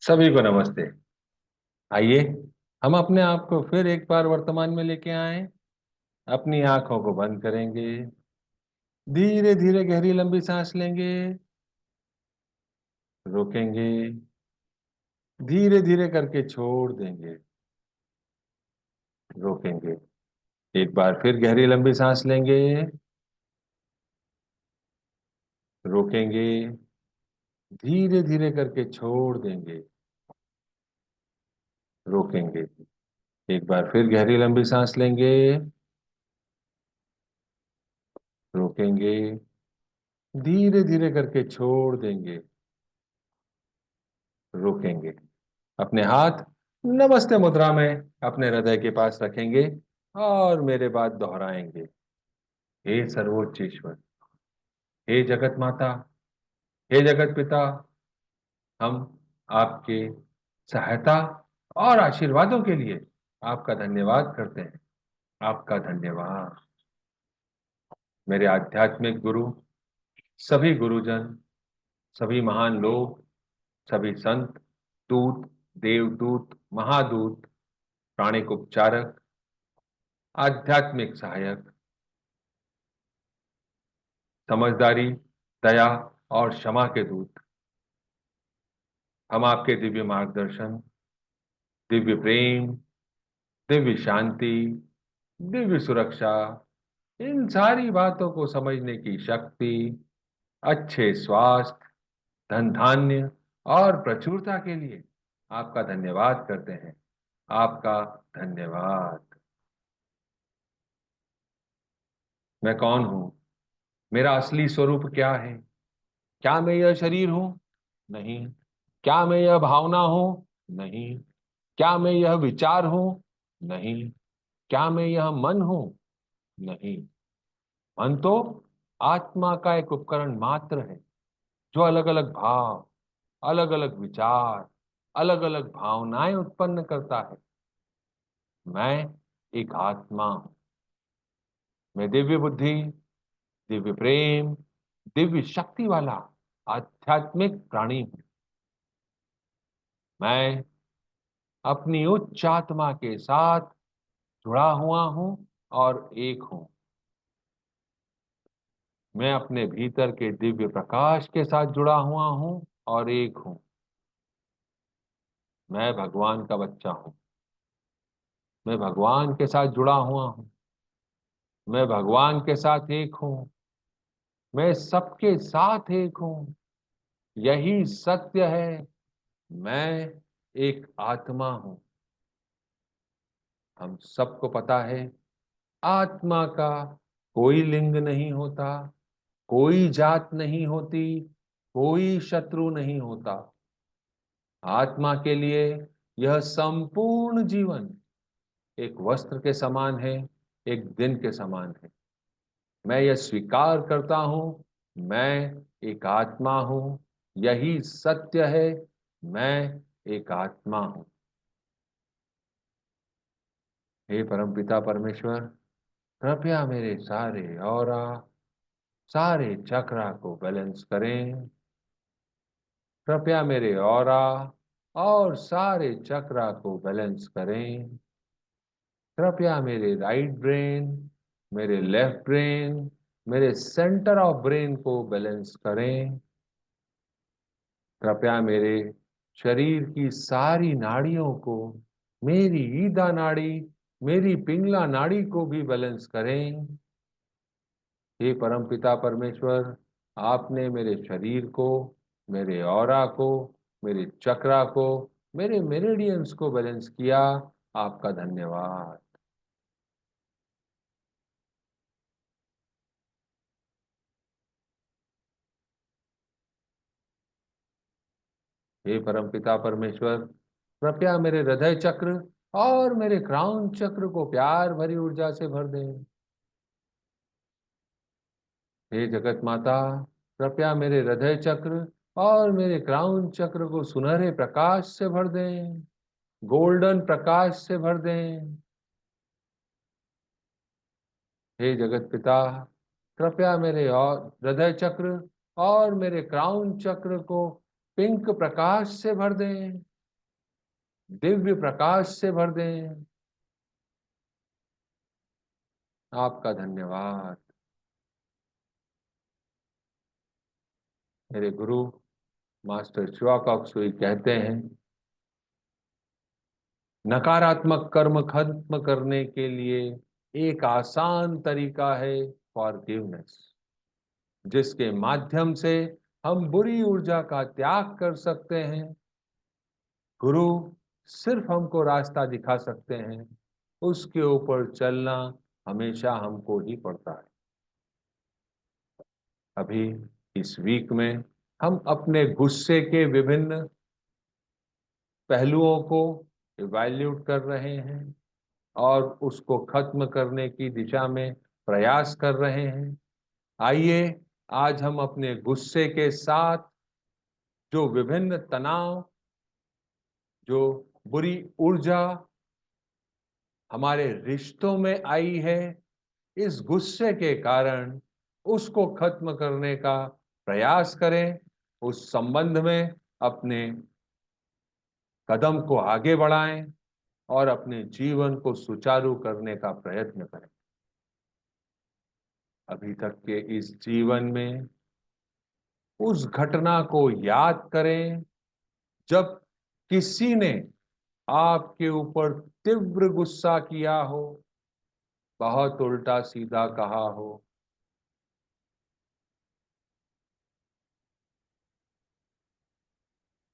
सभी को नमस्ते। आइए हम अपने आप को फिर एक बार वर्तमान में लेके आए। अपनी आंखों को बंद करेंगे। धीरे धीरे गहरी लंबी सांस लेंगे। रोकेंगे। धीरे धीरे करके छोड़ देंगे। रोकेंगे। एक बार फिर गहरी लंबी सांस लेंगे। रोकेंगे। धीरे धीरे करके छोड़ देंगे। रोकेंगे। एक बार फिर गहरी लंबी सांस लेंगे। रोकेंगे। धीरे धीरे करके छोड़ देंगे। रोकेंगे। अपने हाथ नमस्ते मुद्रा में अपने हृदय के पास रखेंगे और मेरे बाद दोहराएंगे। हे सर्वोच्च ईश्वर, हे जगत माता, हे जगत पिता, हम आपके सहायता और आशीर्वादों के लिए आपका धन्यवाद करते हैं। आपका धन्यवाद। मेरे आध्यात्मिक गुरु, सभी गुरुजन, सभी महान लोग, सभी संत, दूत, देवदूत, महादूत, प्राणिक उपचारक, आध्यात्मिक सहायक, समझदारी, दया और क्षमा के दूत, हम आपके दिव्य मार्गदर्शन, दिव्य प्रेम, दिव्य शांति, दिव्य सुरक्षा, इन सारी बातों को समझने की शक्ति, अच्छे स्वास्थ्य, धन धान्य और प्रचुरता के लिए आपका धन्यवाद करते हैं। आपका धन्यवाद। मैं कौन हूं? मेरा असली स्वरूप क्या है? क्या मैं यह शरीर हूं? नहीं। क्या मैं यह भावना हूं? नहीं। क्या मैं यह विचार हूं? नहीं। क्या मैं यह मन हूं? नहीं। मन तो आत्मा का एक उपकरण मात्र है, जो अलग अलग भाव, अलग अलग विचार, अलग अलग भावनाएं उत्पन्न करता है। मैं एक आत्मा हूं। मैं दिव्य बुद्धि, दिव्य प्रेम, दिव्य शक्ति वाला आध्यात्मिक प्राणी हूं। मैं अपनी उच्च आत्मा के साथ जुड़ा हुआ हूं और एक हूं। मैं अपने भीतर के दिव्य प्रकाश के साथ जुड़ा हुआ हूं और एक हूं। मैं भगवान का बच्चा हूं। मैं भगवान के साथ जुड़ा हुआ हूं। मैं भगवान के साथ एक हूं। मैं सबके साथ एक हूं। यही सत्य है। मैं एक आत्मा हूं। हम सबको पता है, आत्मा का कोई लिंग नहीं होता, कोई जात नहीं होती, कोई शत्रु नहीं होता। आत्मा के लिए यह संपूर्ण जीवन एक वस्त्र के समान है, एक दिन के समान है। मैं यह स्वीकार करता हूं, मैं एक आत्मा हूं। यही सत्य है। मैं एक आत्मा हूं। हे परमपिता परमेश्वर, कृपया मेरे सारे ऑरा, सारे चक्रा को बैलेंस करें। कृपया मेरे ऑरा और सारे चक्रा को बैलेंस करें। कृपया मेरे राइट ब्रेन, मेरे लेफ्ट ब्रेन, मेरे सेंटर ऑफ ब्रेन को बैलेंस करें। कृपया मेरे शरीर की सारी नाड़ियों को, मेरी ईदा नाड़ी, मेरी पिंगला नाड़ी को भी बैलेंस करें। हे परमपिता परमेश्वर, आपने मेरे शरीर को, मेरे ऑरा को, मेरे चक्रा को, मेरे मेरिडियंस को बैलेंस किया। आपका धन्यवाद। हे परमपिता परमेश्वर, कृपया मेरे हृदय चक्र और मेरे क्राउन चक्र को प्यार भरी ऊर्जा से भर दें। हे जगत माता, कृपया मेरे हृदय चक्र और मेरे क्राउन चक्र को सुनहरे प्रकाश से भर दें, गोल्डन प्रकाश से भर दें। हे जगत पिता, कृपया मेरे और हृदय चक्र और मेरे क्राउन चक्र को पिंक प्रकाश से भर दें। दिव्य प्रकाश से भर दें। आपका धन्यवाद। मेरे गुरु मास्टर चिवाकोक सुई कहते हैं, नकारात्मक कर्म खत्म करने के लिए एक आसान तरीका है फॉरगिवनेस, जिसके माध्यम से हम बुरी ऊर्जा का त्याग कर सकते हैं। गुरु सिर्फ हमको रास्ता दिखा सकते हैं, उसके ऊपर चलना हमेशा हमको ही पड़ता है। अभी इस वीक में हम अपने गुस्से के विभिन्न पहलुओं को इवैल्यूएट कर रहे हैं और उसको खत्म करने की दिशा में प्रयास कर रहे हैं। आइए आज हम अपने गुस्से के साथ जो विभिन्न तनाव, जो बुरी ऊर्जा हमारे रिश्तों में आई है, इस गुस्से के कारण उसको खत्म करने का प्रयास करें। उस संबंध में अपने कदम को आगे बढ़ाएं और अपने जीवन को सुचारू करने का प्रयत्न करें। अभी तक के इस जीवन में उस घटना को याद करें जब किसी ने आपके ऊपर तीव्र गुस्सा किया हो, बहुत उल्टा सीधा कहा हो।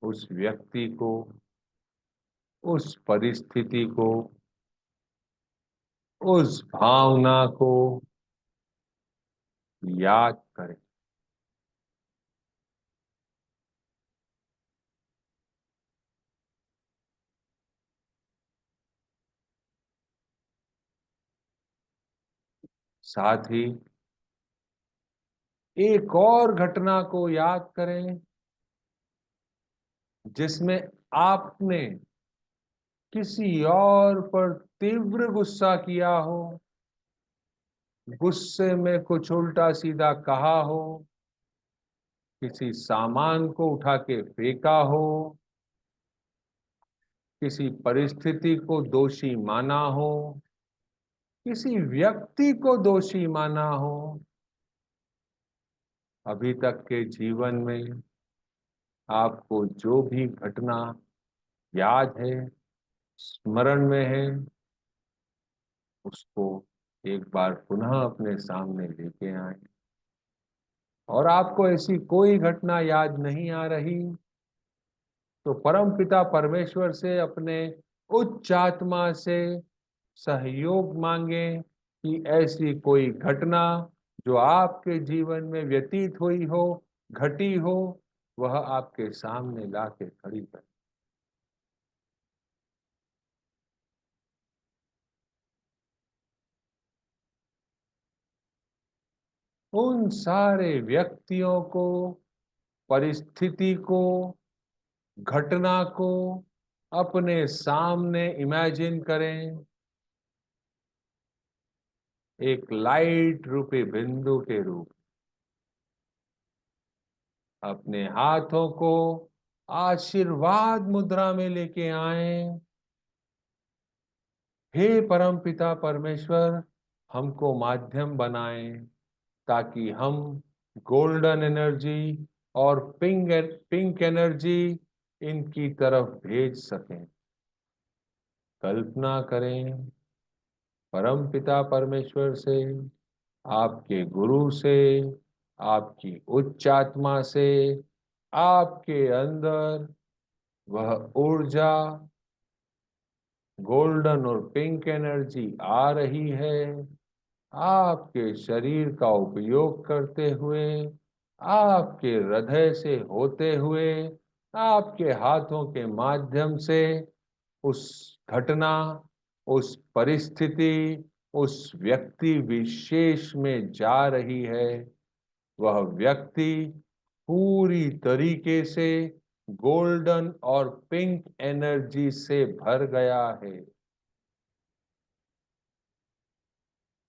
उस व्यक्ति को, उस परिस्थिति को, उस भावना को याद करें। साथ ही एक और घटना को याद करें जिसमें आपने किसी और पर तीव्र गुस्सा किया हो, गुस्से में कुछ उल्टा सीधा कहा हो, किसी सामान को उठा के फेंका हो, किसी परिस्थिति को दोषी माना हो, किसी व्यक्ति को दोषी माना हो। अभी तक के जीवन में आपको जो भी घटना याद है, स्मरण में है, उसको एक बार पुनः अपने सामने लेके आए। और आपको ऐसी कोई घटना याद नहीं आ रही तो परम पिता परमेश्वर से, अपने उच्च आत्मा से सहयोग मांगे कि ऐसी कोई घटना जो आपके जीवन में व्यतीत हुई हो, घटी हो, वह आपके सामने ला के खड़ी कर। उन सारे व्यक्तियों को, परिस्थिति को, घटना को अपने सामने इमेजिन करें, एक लाइट रूपी बिंदु के रूप। अपने हाथों को आशीर्वाद मुद्रा में लेके आए। हे परम पिता परमेश्वर, हमको माध्यम बनाएं ताकि हम गोल्डन एनर्जी और पिंक एनर्जी इनकी तरफ भेज सकें। कल्पना करें परम पिता परमेश्वर से, आपके गुरु से, आपकी उच्च आत्मा से, आपके अंदर वह ऊर्जा, गोल्डन और पिंक एनर्जी आ रही है। आपके शरीर का उपयोग करते हुए, आपके हृदय से होते हुए, आपके हाथों के माध्यम से उस घटना, उस परिस्थिति, उस व्यक्ति विशेष में जा रही है। वह व्यक्ति पूरी तरीके से गोल्डन और पिंक एनर्जी से भर गया है।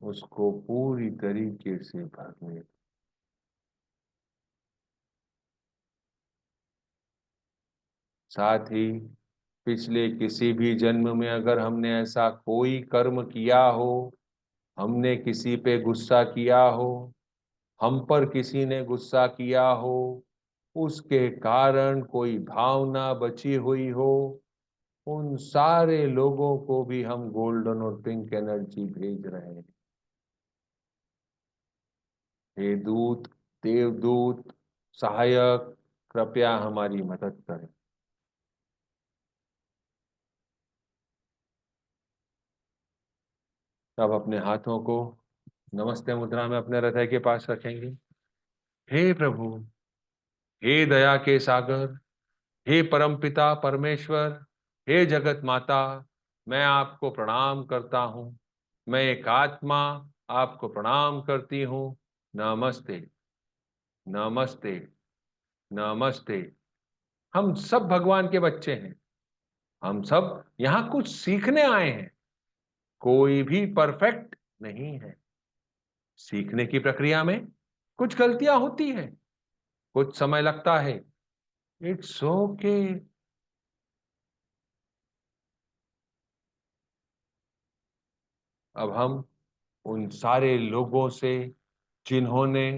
उसको पूरी तरीके से भरने। साथ ही पिछले किसी भी जन्म में अगर हमने ऐसा कोई कर्म किया हो, हमने किसी पे गुस्सा किया हो, हम पर किसी ने गुस्सा किया हो, उसके कारण कोई भावना बची हुई हो, उन सारे लोगों को भी हम गोल्डन और पिंक एनर्जी भेज रहे हैं। हे दूत, देवदूत, सहायक, कृपया हमारी मदद करें। अब अपने हाथों को नमस्ते मुद्रा में अपने हृदय के पास रखेंगे। हे प्रभु, हे दया के सागर, हे परमपिता परमेश्वर, हे जगत माता, मैं आपको प्रणाम करता हूँ। मैं एक आत्मा आपको प्रणाम करती हूँ। नमस्ते, नमस्ते, नमस्ते। हम सब भगवान के बच्चे हैं। हम सब यहाँ कुछ सीखने आए हैं। कोई भी परफेक्ट नहीं है। सीखने की प्रक्रिया में कुछ गलतियां होती हैं, कुछ समय लगता है। It's okay. अब हम उन सारे लोगों से जिन्होंने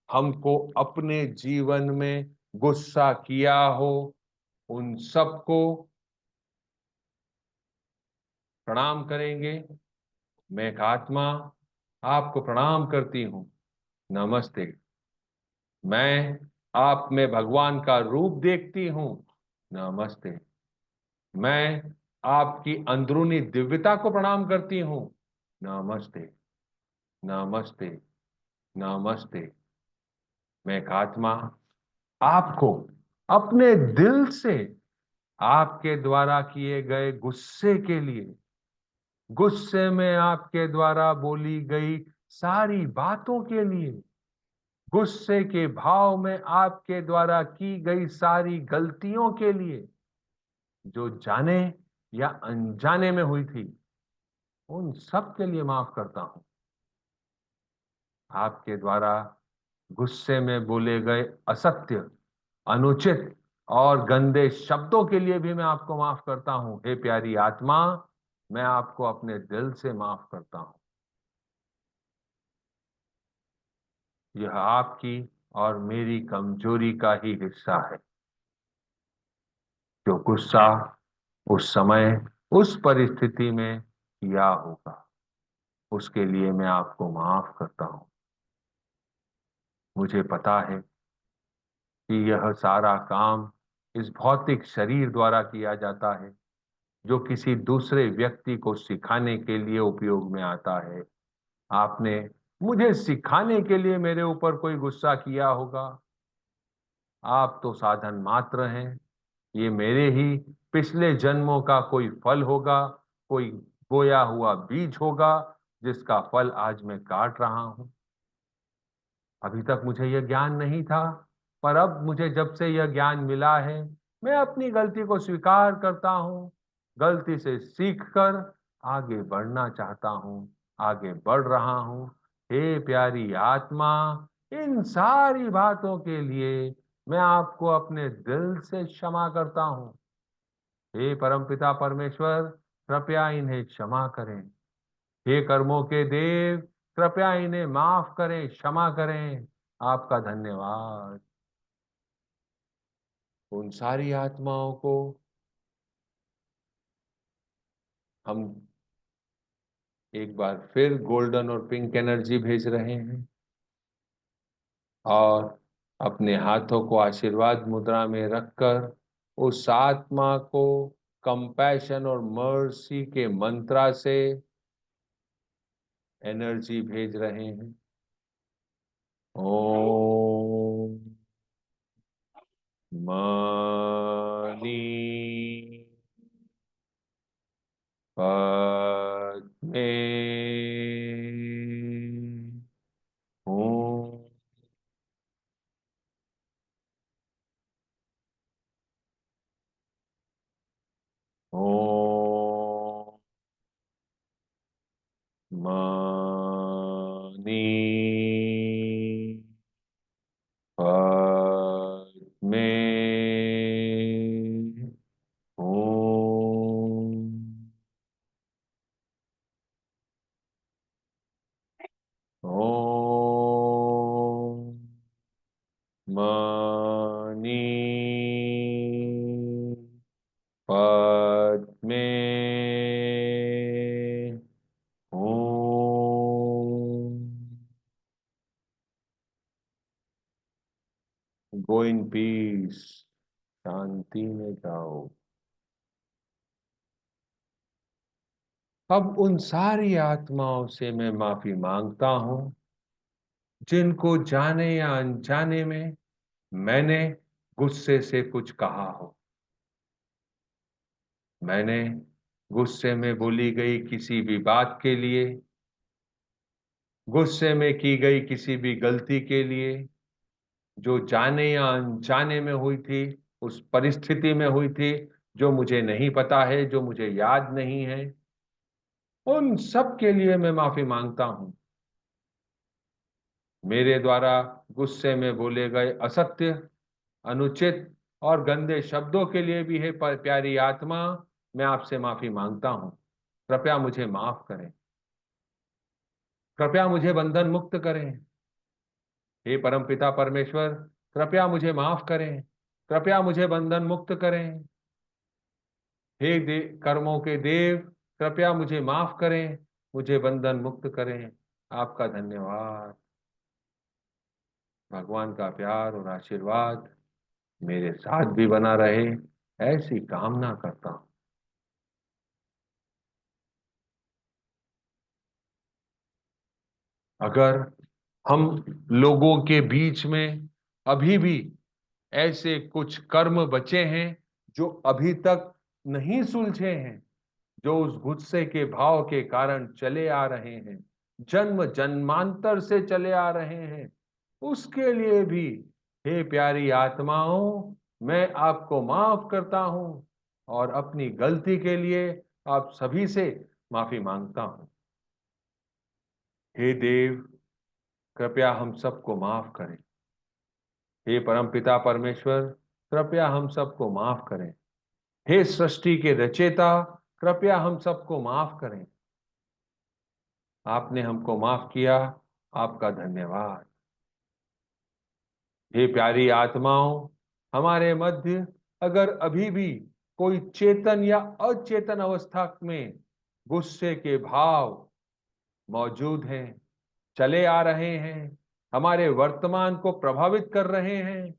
हमको अपने जीवन में गुस्सा किया हो, उन सबको प्रणाम करेंगे। मैं एक आत्मा आपको प्रणाम करती हूँ। नमस्ते। मैं आप में भगवान का रूप देखती हूँ। नमस्ते। मैं आपकी अंदरूनी दिव्यता को प्रणाम करती हूँ। नमस्ते, नमस्ते, नमस्ते। मैं एक आत्मा आपको अपने दिल से आपके द्वारा किए गए गुस्से के लिए, गुस्से में आपके द्वारा बोली गई सारी बातों के लिए, गुस्से के भाव में आपके द्वारा की गई सारी गलतियों के लिए, जो जाने या अनजाने में हुई थी, उन सब के लिए माफ करता हूं। आपके द्वारा गुस्से में बोले गए असत्य, अनुचित और गंदे शब्दों के लिए भी मैं आपको माफ करता हूं। हे प्यारी आत्मा, मैं आपको अपने दिल से माफ करता हूं। यह आपकी और मेरी कमजोरी का ही हिस्सा है। जो गुस्सा उस समय उस परिस्थिति में किया होगा, उसके लिए मैं आपको माफ करता हूं। मुझे पता है कि यह सारा काम इस भौतिक शरीर द्वारा किया जाता है, जो किसी दूसरे व्यक्ति को सिखाने के लिए उपयोग में आता है। आपने मुझे सिखाने के लिए मेरे ऊपर कोई गुस्सा किया होगा। आप तो साधन मात्र हैं। ये मेरे ही पिछले जन्मों का कोई फल होगा, कोई बोया हुआ बीज होगा, जिसका फल आज मैं काट रहा हूं। अभी तक मुझे यह ज्ञान नहीं था, पर अब मुझे जब से यह ज्ञान मिला है, मैं अपनी गलती को स्वीकार करता हूँ। गलती से सीखकर आगे बढ़ना चाहता हूँ, आगे बढ़ रहा हूँ। हे प्यारी आत्मा, इन सारी बातों के लिए मैं आपको अपने दिल से क्षमा करता हूँ। हे परमपिता परमेश्वर, कृपया इन्हें क्षमा करें। हे कर्मों के देव, कृपया इन्हें माफ करें, क्षमा करें। आपका धन्यवाद। उन सारी आत्माओं को हम एक बार फिर गोल्डन और पिंक एनर्जी भेज रहे हैं, और अपने हाथों को आशीर्वाद मुद्रा में रखकर उस आत्मा को कंपैशन और मर्सी के मंत्रा से एनर्जी भेज रहे हैं। ओम मनी पद्मे ओम ओम मनी पद्मे ओम। ओम मणि पद्मे ओम। गो इन पीस, शांति में जाओ। अब उन सारी आत्माओं से मैं माफी मांगता हूं जिनको जाने या अनजाने में मैंने गुस्से से कुछ कहा हो। मैंने गुस्से में बोली गई किसी भी बात के लिए, गुस्से में की गई किसी भी गलती के लिए, जो जाने या अनजाने में हुई थी, उस परिस्थिति में हुई थी जो मुझे नहीं पता है, जो मुझे याद नहीं है, उन सब के लिए मैं माफी मांगता हूं। मेरे द्वारा गुस्से में बोले गए असत्य, अनुचित और गंदे शब्दों के लिए भी है प्यारी आत्मा, मैं आपसे माफी मांगता हूं। कृपया मुझे माफ करें। कृपया मुझे बंधन मुक्त करें। हे परमपिता परमेश्वर, कृपया मुझे माफ करें। कृपया मुझे बंधन मुक्त करें। हे कर्मों के देव, कृपया मुझे माफ करें, मुझे बंधन मुक्त करें। आपका धन्यवाद। भगवान का प्यार और आशीर्वाद मेरे साथ भी बना रहे, ऐसी कामना करता हूं। अगर हम लोगों के बीच में अभी भी ऐसे कुछ कर्म बचे हैं जो अभी तक नहीं सुलझे हैं, जो उस गुस्से के भाव के कारण चले आ रहे हैं, जन्म जन्मांतर से चले आ रहे हैं, उसके लिए भी हे प्यारी आत्माओं, मैं आपको माफ करता हूं और अपनी गलती के लिए आप सभी से माफी मांगता हूं। हे देव, कृपया हम सबको माफ करें। हे परमपिता परमेश्वर, कृपया हम सबको माफ करें। हे सृष्टि के रचयिता, कृपया हम सबको माफ करें। आपने हमको माफ किया, आपका धन्यवाद। हे प्यारी आत्माओं, हमारे मध्य अगर अभी भी कोई चेतन या अचेतन अवस्था में गुस्से के भाव मौजूद हैं, चले आ रहे हैं, हमारे वर्तमान को प्रभावित कर रहे हैं,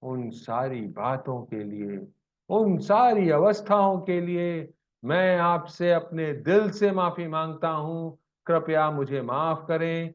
उन सारी बातों के लिए, उन सारी अवस्थाओं के लिए मैं आपसे अपने दिल से माफी मांगता हूं। कृपया मुझे माफ करें।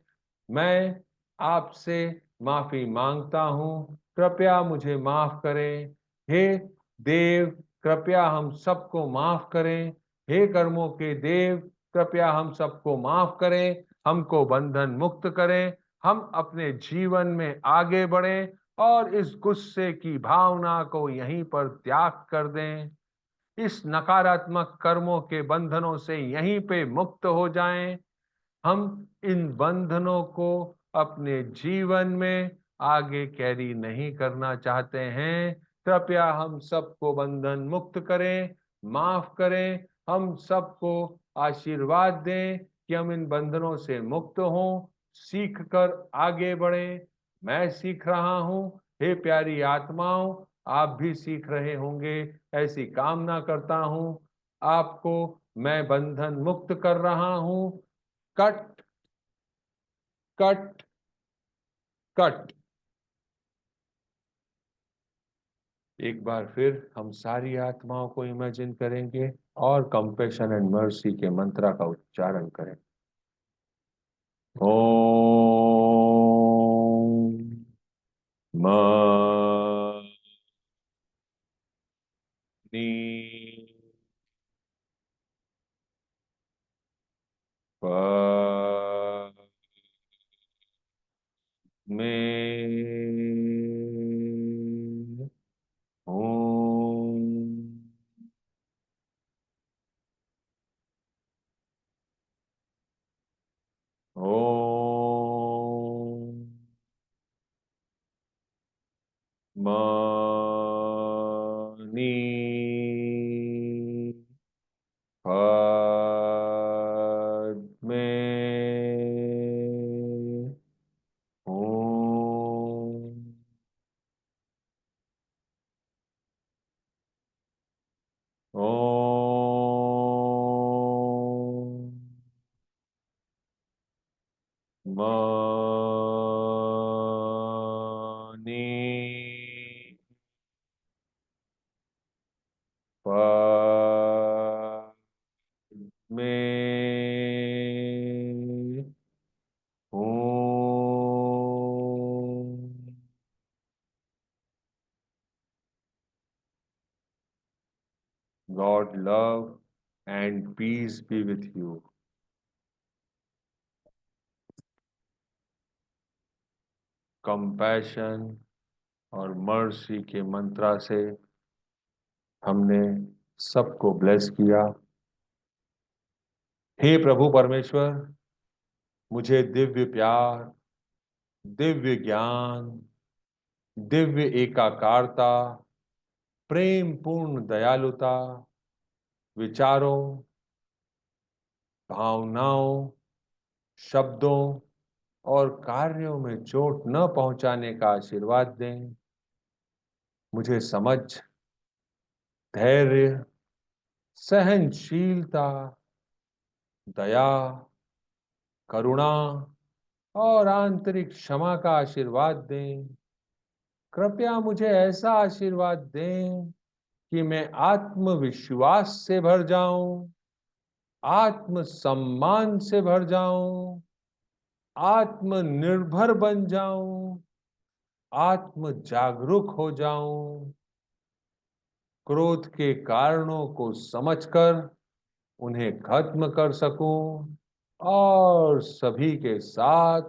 मैं आपसे माफी मांगता हूं। कृपया मुझे माफ करें। हे देव, कृपया हम सबको माफ करें। हे कर्मों के देव, कृपया हम सबको माफ करें, हमको बंधन मुक्त करें, हम अपने जीवन में आगे बढ़ें और इस गुस्से की भावना को यहीं पर त्याग कर दें। इस नकारात्मक कर्मों के बंधनों से यहीं पे मुक्त हो जाएं। हम इन बंधनों को अपने जीवन में आगे कैरी नहीं करना चाहते हैं। कृपया हम सबको बंधन मुक्त करें, माफ करें, हम सबको आशीर्वाद दें कि हम इन बंधनों से मुक्त हों, सीख कर आगे बढ़ें। मैं सीख रहा हूं, हे प्यारी आत्माओं, आप भी सीख रहे होंगे, ऐसी कामना करता हूं। आपको मैं बंधन मुक्त कर रहा हूं। Cut cut cut. एक बार फिर हम सारी आत्माओं को इमेजिन करेंगे और कंपैशन एंड मर्सी के मंत्र का उच्चारण करें। ओम मनी में ओम ओम मनी पद्मे मनी पद्मे हूँ। God love and peace be with you. Compassion और मर्सी के मंत्रा से हमने सबको ब्लेस किया। हे प्रभु परमेश्वर, मुझे दिव्य प्यार, दिव्य ज्ञान, दिव्य एकाकारता, प्रेम पूर्ण दयालुता, विचारों, भावनाओं, शब्दों और कार्यों में चोट न पहुंचाने का आशीर्वाद दें। मुझे समझ, धैर्य, सहनशीलता, दया, करुणा और आंतरिक क्षमा का आशीर्वाद दें। कृपया मुझे ऐसा आशीर्वाद दें कि मैं आत्मविश्वास से भर जाऊं, आत्मसम्मान से भर जाऊं, आत्मनिर्भर बन जाऊं, आत्म जागरूक हो जाऊं, क्रोध के कारणों को समझकर उन्हें खत्म कर सकूं और सभी के साथ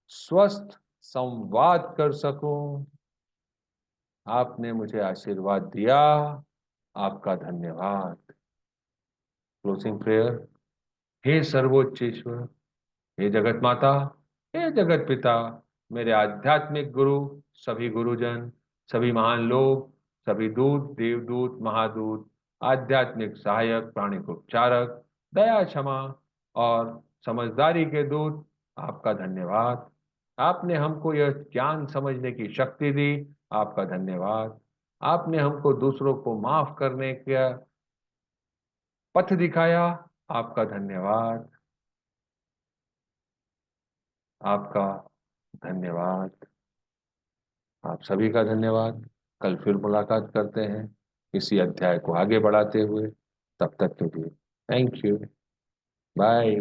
स्वस्थ संवाद कर सकूं। आपने मुझे आशीर्वाद दिया, आपका धन्यवाद। Closing prayer. हे सर्वोच्च ईश्वर, हे जगत माता, हे जगत पिता, मेरे आध्यात्मिक गुरु, सभी गुरुजन, सभी महान लोग, सभी दूत, देवदूत, महादूत, आध्यात्मिक सहायक, प्राणिक उपचारक, दया, क्षमा और समझदारी के दूत, आपका धन्यवाद। आपने हमको यह ज्ञान समझने की शक्ति दी, आपका धन्यवाद। आपने हमको दूसरों को माफ करने का पथ दिखाया, आपका धन्यवाद। आपका धन्यवाद। आप सभी का धन्यवाद। कल फिर मुलाकात करते हैं इसी अध्याय को आगे बढ़ाते हुए। तब तक के लिए थैंक यू। बाय।